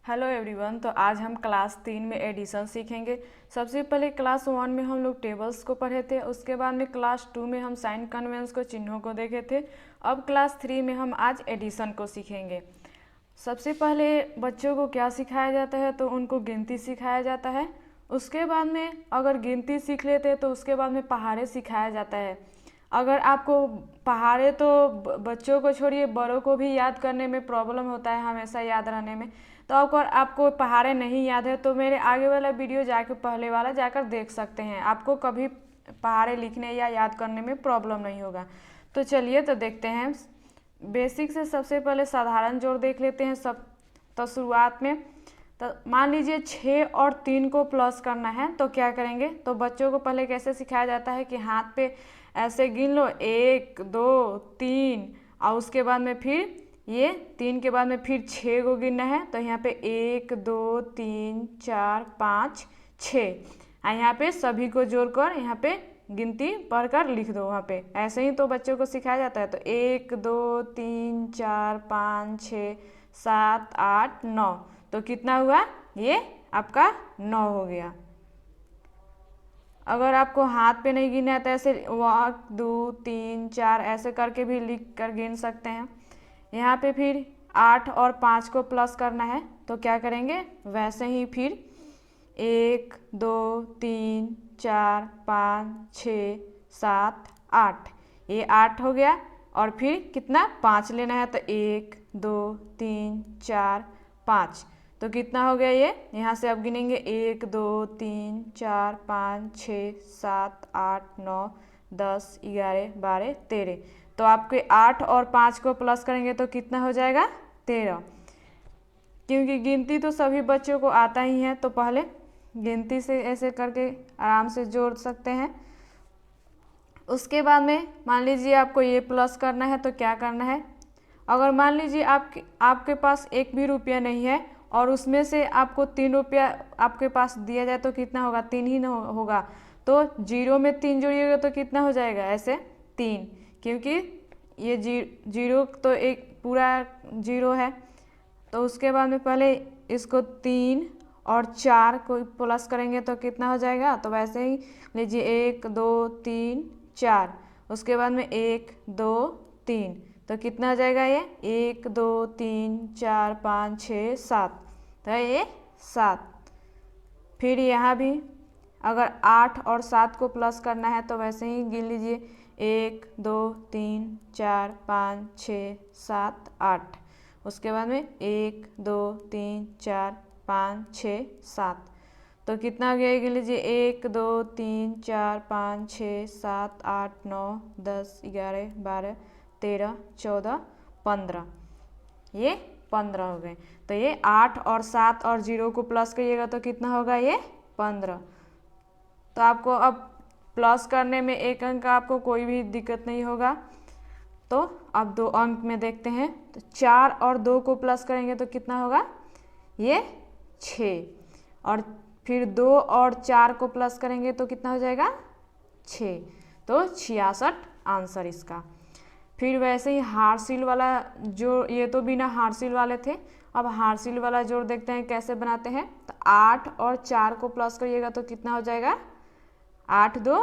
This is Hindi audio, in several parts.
Hello everyone. तो आज हम क्लास 3 में एडिशन सीखेंगे। सबसे पहले क्लास 1 में हम लोग टेबल्स को पढ़े थे, उसके बाद में क्लास 2 में हम साइन कन्वेंस को, चिन्हों को देखे थे। अब क्लास 3 में हम आज एडिशन को सीखेंगे। सबसे पहले बच्चों को क्या सिखाया जाता है, तो उनको गिनती सिखाया जाता है। उसके बाद में अगर गिनती सीख लेते हैं तो उसके बाद में पहाड़े सिखाया जाता है। अगर आपको पहाड़े तो बच्चों को छोड़िए, बड़ों को भी याद करने में प्रॉब्लम होता है, हमेशा याद रहने में। तो अगर आपको पहाड़े नहीं याद है तो मेरे आगे वाला वीडियो जाकर, पहले वाला जाकर देख सकते हैं। आपको कभी पहाड़े लिखने या याद करने में प्रॉब्लम नहीं होगा। तो चलिए तो देखते हैं। बेसिक से सबसे पहले साधारण जोड़ देख लेते हैं सब। तो शुरुआत में तो मान लीजिए 6 और 3 को प्लस करना है, तो क्या करेंगे। तो बच्चों को पहले कैसे सिखाया जाता है कि हाथ पे ऐसे गिन लो, 1 2 3, और उसके बाद में फिर ये 3 के बाद में फिर 6 को गिनना है। तो यहाँ पे 1 2 3 4 5 6, और यहाँ पे सभी को जोड़कर यहाँ पे गिनती पढ़कर लिख दो। वहाँ पे ऐसे ही तो बच्चों को सिखाया जाता है। तो 1 2 3 4 5 6 7 8 9, तो कितना हुआ, ये आपका 9 हो गया। अगर आपको हाथ पे नहीं गिनना है तो ऐसे 1 2 3 4 ऐसे करके भी लिख कर गिन सकते हैं। यहाँ पे फिर 8 और 5 को प्लस करना है, तो क्या करेंगे, वैसे ही फिर 1 2 3 4 5 6 7 8, ये 8 हो गया। और फिर कितना, 5 लेना है, तो 1 2 3 4 5, तो कितना हो गया ये। यहाँ से अब गिनेंगे 1 2 3 4 5 6 7 8 9 10 11 12 13, तो आपके 8 और 5 को प्लस करेंगे तो कितना हो जाएगा, 13। क्योंकि गिनती तो सभी बच्चों को आता ही है, तो पहले गिनती से ऐसे करके आराम से जोड़ सकते हैं। उसके बाद में मान लीजिए आपको ये प्लस करना है, तो क्या करना है। अगर मान लीजिए आपके पास 1 भी रुपया नहीं है और उसमें से आपको 3 रुपया आपके पास दिया जाए, तो कितना होगा, 3 ही होगा। तो 0 में 3 जोड़िएगा तो कितना हो जाएगा, ऐसे 3, क्योंकि ये जीरो तो एक पूरा 0 है। तो उसके बाद में पहले इसको 3 और 4 को प्लस करेंगे तो कितना हो जाएगा। तो वैसे ही लीजिए 1 2 3 4, उसके बाद में 1 2 3, तो कितना हो जाएगा ये, 1 2 3 4 5 6 7, तो ये 7। फिर यहाँ भी अगर 8 और 7 को प्लस करना है तो वैसे ही गिन लीजिए, 1 2 3 4 5 6 7 8, उसके बाद में 1 2 3 4 5 6 7, तो कितना हो गया, गिन लीजिए 1 2 3 4 5 6 7 8 9 10 11 12 13 14 15, ये 15 हो गए। तो ये 8 और 7 और 0 को प्लस करिएगा तो कितना होगा, ये 15। तो आपको अब प्लस करने में एक अंक का आपको कोई भी दिक्कत नहीं होगा। तो अब 2 अंक में देखते हैं। तो 4 और 2 को प्लस करेंगे तो कितना होगा, ये 6, और फिर 2 और 4 को प्लस करेंगे तो कितना हो जाएगा, 6, तो 66 आंसर इसका। फिर वैसे ही हारसील वाला जो, ये तो बिना हारसील वाले थे। अब हारसील वाला जोड़ देखते हैं कैसे बनाते हैं। तो 8 और 4 को प्लस करिएगा तो कितना हो जाएगा, 8 2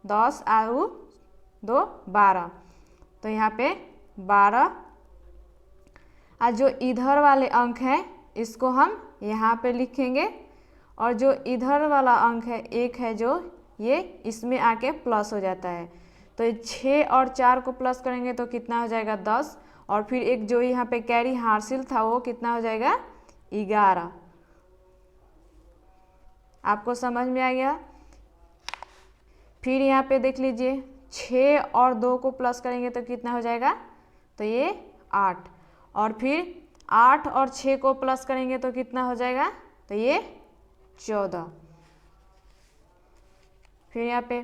10 और 2 12, तो यहाँ पे 12। और जो इधर वाले अंक हैं इसको हम यहाँ पे लिखेंगे, और जो इधर वाला अंक है 1 है जो, ये इसमें आके प्लस हो जाता है। तो 6 और 4 को प्लस करेंगे तो कितना हो जाएगा, 10, और फिर एक जो यहाँ पे कैरी हारसिल था वो कितना हो जाएगा, 11। आपको समझ में आ गया। फिर यहाँ पे देख लीजिए 6 और 2 को प्लस करेंगे तो कितना हो जाएगा, तो ये 8, और फिर 8 और 6 को प्लस करेंगे तो कितना हो जाएगा, तो ये 14। फिर यहाँ पे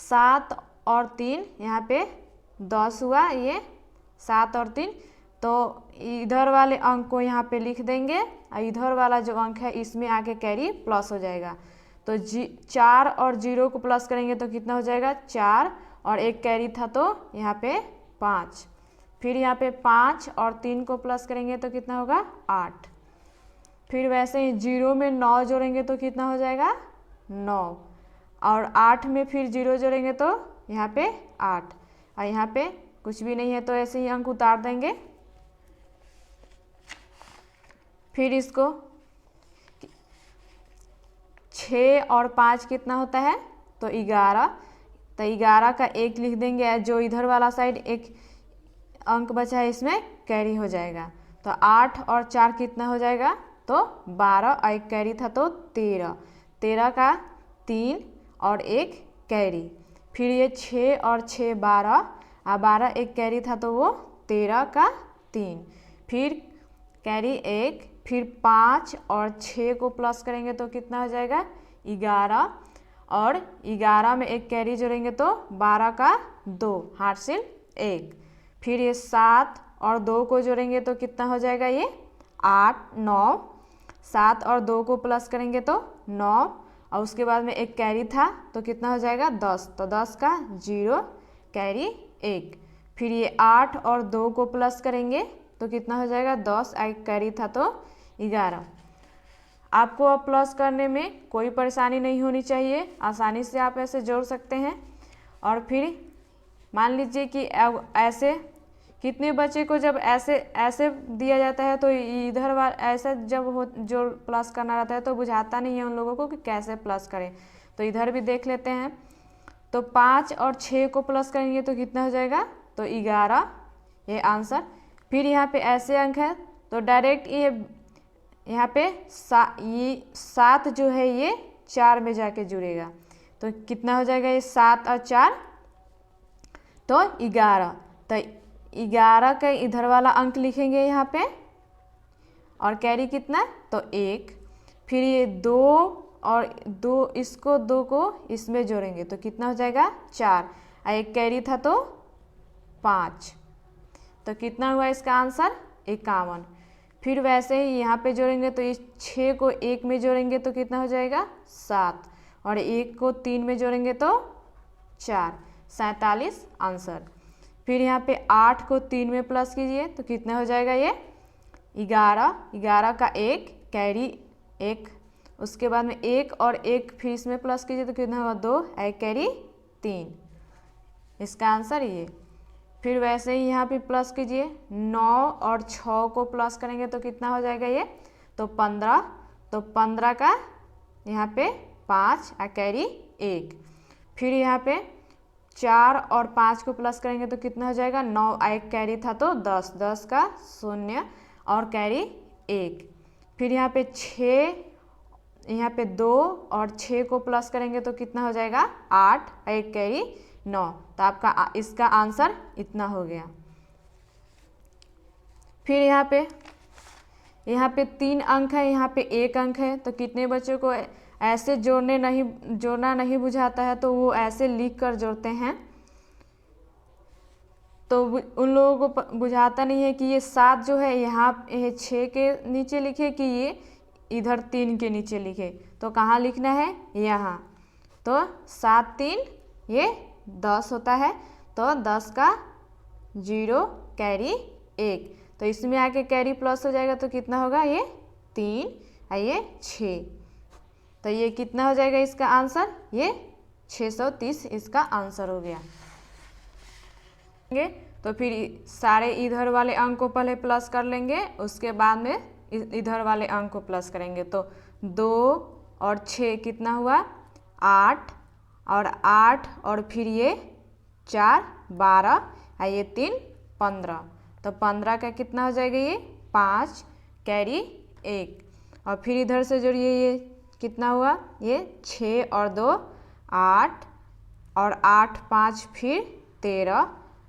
7 और 3, यहाँ पे 10 हुआ, ये 7 और 3, तो इधर वाले अंक को यहाँ पे लिख देंगे, और इधर वाला जो अंक है इसमें आके कैरी प्लस हो जाएगा। तो 4 और 0 को प्लस करेंगे तो कितना हो जाएगा, 4, और एक कैरी था तो यहाँ पे 5। फिर यहाँ पे 5 और 3 को प्लस करेंगे तो कितना होगा, 8। फिर वैसे ही 0 में 9 जोड़ेंगे तो कितना हो जाएगा 9, और 8 में फिर 0 जोड़ेंगे तो यहाँ पे 8, और यहाँ पे कुछ भी नहीं है तो ऐसे ही अंक उतार देंगे। फिर इसको 6 और 5 कितना होता है तो 11, तो 11 का 1 लिख देंगे, जो इधर वाला साइड एक अंक बचा है इसमें कैरी हो जाएगा। तो 8 और 4 कितना हो जाएगा तो 12, और एक कैरी था तो 13, 13 का 3 और एक कैरी। फिर ये 6 और 6 12, और 12 एक कैरी था तो वो 13 का 3, फिर कैरी 1, फिर 5 और 6 को प्लस करेंगे तो कितना हो जाएगा 11, और 11 में एक कैरी जोड़ेंगे तो 12 का 2 हार्सिल 1, फिर ये 7 और 2 को जोड़ेंगे तो कितना हो जाएगा ये 8 9, 7 और 2 को प्लस करेंगे तो 9, और उसके बाद में एक कैरी था तो कितना हो जाएगा 10, तो 10 का 0 कैरी 1, फिर ये 8 और 2 को प्लस करेंगे तो कितना हो जाएगा 10, एक कैरी था तो 11। आपको अब प्लस करने में कोई परेशानी नहीं होनी चाहिए, आसानी से आप ऐसे जोड़ सकते हैं। और फिर मान लीजिए कि ऐसे कितने बच्चे को जब ऐसे ऐसे दिया जाता है तो इधर वाला ऐसा जब हो जो प्लस करना रहता है तो बुझाता नहीं है उन लोगों को कि कैसे प्लस करें। तो इधर भी देख लेते हैं। तो 5 और 6 को प्लस करेंगे तो कितना हो जाएगा तो 11, ये आंसर। फिर यहाँ पे ऐसे अंक है तो डायरेक्ट ये यहाँ पे ये 7 जो है ये 4 में जाके जुड़ेगा तो कितना हो जाएगा ये 7 और 4 तो 11, तो 11 का इधर वाला अंक लिखेंगे यहाँ पे, और कैरी कितना तो 1, फिर ये 2 और 2 इसको 2 को इसमें जोड़ेंगे तो कितना हो जाएगा 4, और एक कैरी था तो 5, तो कितना हुआ इसका आंसर 51। फिर वैसे ही यहाँ पे जोड़ेंगे तो इस 6 को 1 में जोड़ेंगे तो कितना हो जाएगा 7, और 1 को 3 में जोड़ेंगे तो 4, 47 आंसर। फिर यहाँ पे 8 को 3 में प्लस कीजिए तो कितना हो जाएगा ये 11, 11 का 1 कैरी 1, उसके बाद में 1 और 1 फिर इसमें प्लस कीजिए तो कितना होगा 2, एक कैरी 3, इसका आंसर ये। फिर वैसे ही यहाँ पे प्लस कीजिए, 9 और 6 को प्लस करेंगे तो कितना हो जाएगा ये तो 15, तो 15 का यहाँ पे 5 और कैरी 1, फिर यहाँ पे 4 और 5 को प्लस करेंगे तो कितना हो जाएगा 9, एक कैरी था तो 10, 10 का 0 और कैरी 1, फिर यहाँ पे 6, यहाँ पे 2 और 6 को प्लस करेंगे तो कितना हो जाएगा 8, एक कैरी 9, तो आपका इसका आंसर इतना हो गया। फिर यहाँ पे 3 अंक है, यहाँ पे 1 अंक है, तो कितने बच्चों को ऐसे जोड़ना नहीं बुझाता है तो वो ऐसे लिख कर जोड़ते हैं, तो उन लोगों को बुझाता नहीं है कि ये 7 जो है यहाँ 6 के नीचे लिखे कि ये इधर 3 के नीचे लिखे, तो कहाँ लिखना है यहाँ, तो 7 3 ये 10 होता है, तो 10 का 0 कैरी 1, तो इसमें आके कैरी प्लस हो जाएगा तो कितना होगा ये 3 और ये 6, तो ये कितना हो जाएगा इसका आंसर ये 630 इसका आंसर हो गया। तो फिर सारे इधर वाले अंक को पहले प्लस कर लेंगे, उसके बाद में इधर वाले अंक को प्लस करेंगे, तो 2 और 6 कितना हुआ 8, और 8 और फिर ये 4 12 और ये 3 15, तो 15 का कितना हो जाएगा ये 5 कैरी 1, और फिर इधर से जोड़िए ये कितना हुआ ये 6 और 2 8, और 8 5 फिर 13,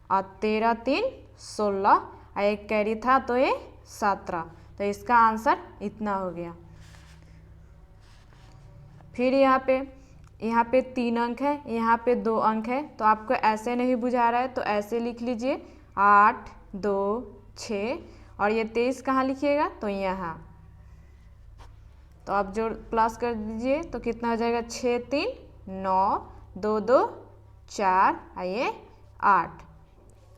और 13 3 16 और एक कैरी था तो ये 17, तो इसका आंसर इतना हो गया। फिर यहाँ पे 3 अंक है, यहाँ पे 2 अंक है, तो आपको ऐसे नहीं बुझा रहा है तो ऐसे लिख लीजिए 8 2 6, और ये 23 कहाँ लिखिएगा तो यहाँ, तो आप जो प्लस कर दीजिए तो कितना हो जाएगा 6 3 9 2 2 4 और ये 8,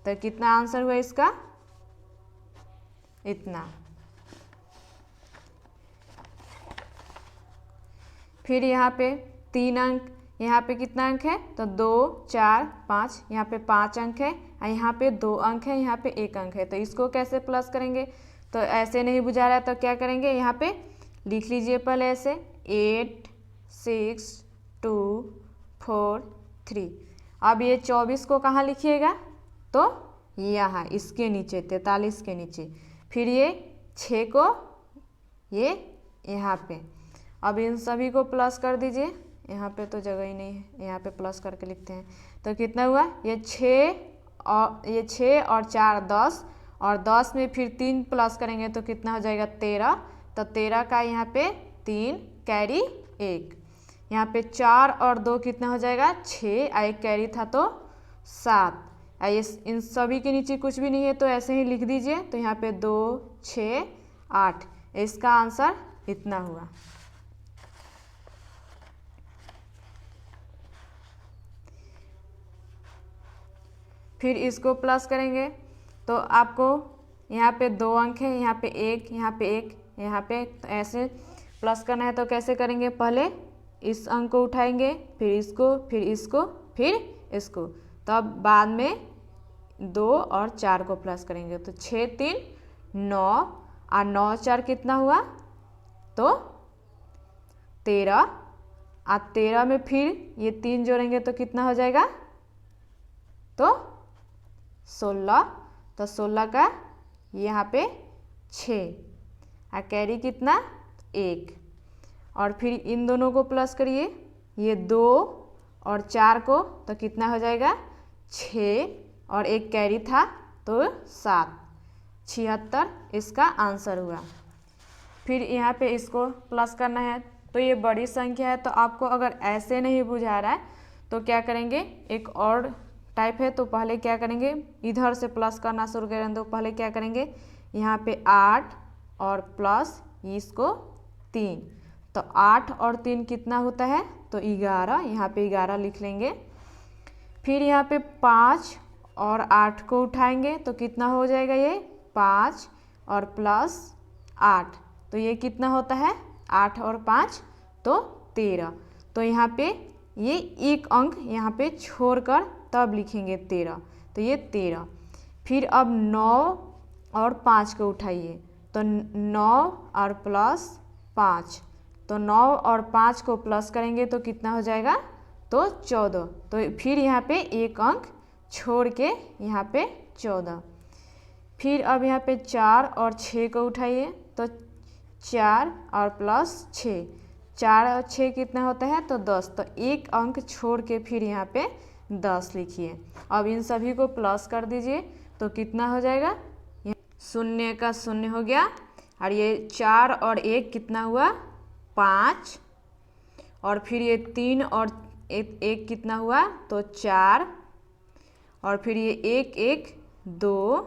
तो कितना आंसर हुआ इसका इतना। फिर यहाँ पे 3 अंक, यहाँ पे कितना अंक है तो 2 4 5, यहाँ पे 5 अंक है और यहाँ पे 2 अंक है, यहाँ पे 1 अंक है। तो इसको कैसे प्लस करेंगे, तो ऐसे नहीं बुझा रहा है तो क्या करेंगे, यहाँ पे लिख लीजिए पहले ऐसे 8 6 2 4 3। अब ये 24 को कहाँ लिखिएगा, तो यहाँ इसके नीचे 43 के नीचे। फिर ये 6 को ये यहाँ पे। अब इन सभी को प्लस कर दीजिए, यहाँ पे तो जगह ही नहीं है, यहाँ पे प्लस करके लिखते हैं। तो कितना हुआ, ये 6 और 4 10, और 10 में फिर 3 प्लस करेंगे तो कितना हो जाएगा 13। तो 13 का यहाँ पे 3 कैरी 1, यहाँ पे 4 और 2 कितना हो जाएगा 6, 1 कैरी था तो 7। ये इन सभी के नीचे कुछ भी नहीं है तो ऐसे ही लिख दीजिए। तो यहाँ पे 2 6 8, इसका आंसर इतना हुआ। फिर इसको प्लस करेंगे तो आपको यहाँ पे 2 अंक है, यहाँ पे 1, यहाँ पे 1, यहाँ पे, तो ऐसे प्लस करना है तो कैसे करेंगे, पहले इस अंक को उठाएंगे, फिर इसको, फिर इसको, फिर इसको, तो अब बाद में 2 और 4 को प्लस करेंगे। तो 6 3 9 और 9 4 कितना हुआ, तो 13, और 13 में फिर ये 3 जोड़ेंगे तो कितना हो जाएगा, तो 16। तो 16 का यहाँ पे 6 और कैरी कितना 1, और फिर इन दोनों को प्लस करिए, ये 2 और 4 को, तो कितना हो जाएगा 6 और 1 कैरी था तो 7, 76 इसका आंसर हुआ। फिर यहाँ पे इसको प्लस करना है, तो ये बड़ी संख्या है, तो आपको अगर ऐसे नहीं बुझा रहा है तो क्या करेंगे, एक और टाइप है। तो पहले क्या करेंगे, इधर से प्लस करना शुरू करें। तो पहले क्या करेंगे, यहाँ पे 8 और प्लस इसको 3, तो 8 और 3 कितना होता है, तो 11, यहाँ पे 11 लिख लेंगे। फिर यहाँ पे 5 और 8 को उठाएंगे तो कितना हो जाएगा, ये 5 और प्लस 8, तो ये कितना होता है 8 और 5 तो 13। तो यहाँ पे ये 1 अंक यहाँ पे छोड़कर तब लिखेंगे 13, तो ये 13। फिर अब 9 और 5 को उठाइए, तो 9 और प्लस 5, तो 9 और 5 को प्लस करेंगे तो कितना हो जाएगा, तो 14। तो फिर यहाँ पे 1 अंक छोड़ के यहाँ पे 14। फिर अब यहाँ पे 4 और 6 को उठाइए, तो 4 और प्लस 6, 4 और 6 कितना होता है, तो 10, तो 1 अंक छोड़ के फिर यहाँ पे 10 लिखिए। अब इन सभी को प्लस कर दीजिए तो कितना हो जाएगा, 0 का 0 हो गया, और ये 4 और 1 कितना हुआ 5, और फिर ये 3 और 1 कितना हुआ, तो 4, और फिर ये 1 1 2,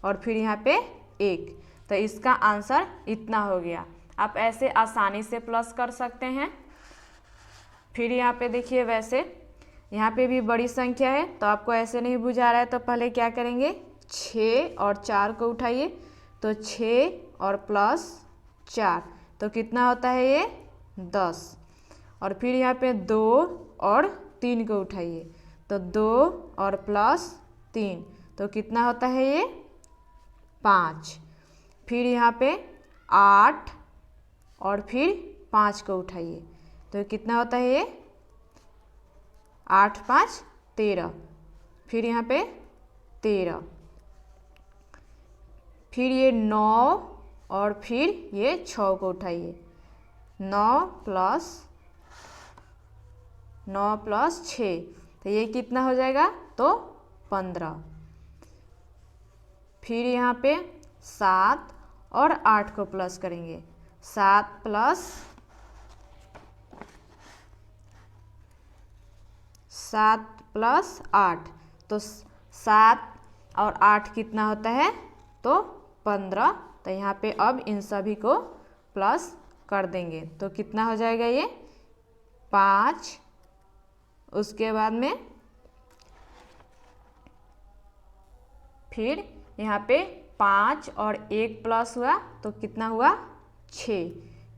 और फिर यहाँ पे 1, तो इसका आंसर इतना हो गया। आप ऐसे आसानी से प्लस कर सकते हैं। फिर यहाँ पे देखिए, वैसे यहाँ पे भी बड़ी संख्या है तो आपको ऐसे नहीं बुझा रहा है तो पहले क्या करेंगे, 6 और 4 को उठाइए, तो 6 और प्लस 4, तो कितना होता है ये 10, और फिर यहाँ पे 2 और 3 को उठाइए, तो 2 और प्लस 3, तो कितना होता है ये 5। फिर यहाँ पे 8 और फिर 5 को उठाइए, तो कितना होता है ये 8 5 13, फिर यहाँ पे 13, फिर ये 9 और फिर ये 6 को उठाइए, 9 प्लस 6, तो ये कितना हो जाएगा, तो 15। फिर यहाँ पे 7 और 8 को प्लस करेंगे, 7 प्लस 8, तो 7 और 8 कितना होता है, तो 15। तो यहाँ पे अब इन सभी को प्लस कर देंगे तो कितना हो जाएगा, ये 5, उसके बाद में फिर यहाँ पे 5 और 1 प्लस हुआ तो कितना हुआ 6,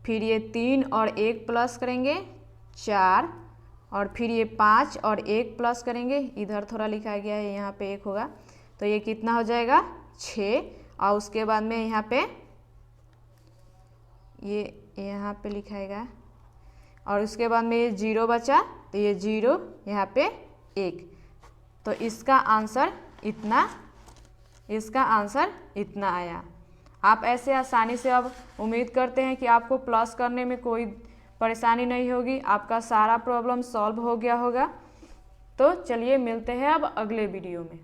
फिर ये 3 और 1 प्लस करेंगे 4 और फिर ये 5 और 1 प्लस करेंगे, इधर थोड़ा लिखा गया है, यहाँ पे 1 होगा, तो ये कितना हो जाएगा 6। और उसके बाद में यहाँ पे ये यहाँ पे लिखाएगा और उसके बाद में ये 0 बचा, तो ये 0 यहाँ पे 1, तो इसका आंसर इतना आया। आप ऐसे आसानी से, अब उम्मीद करते हैं कि आपको प्लस करने में कोई परेशानी नहीं होगी, आपका सारा प्रॉब्लम सॉल्व हो गया होगा। तो चलिए मिलते हैं अब अगले वीडियो में।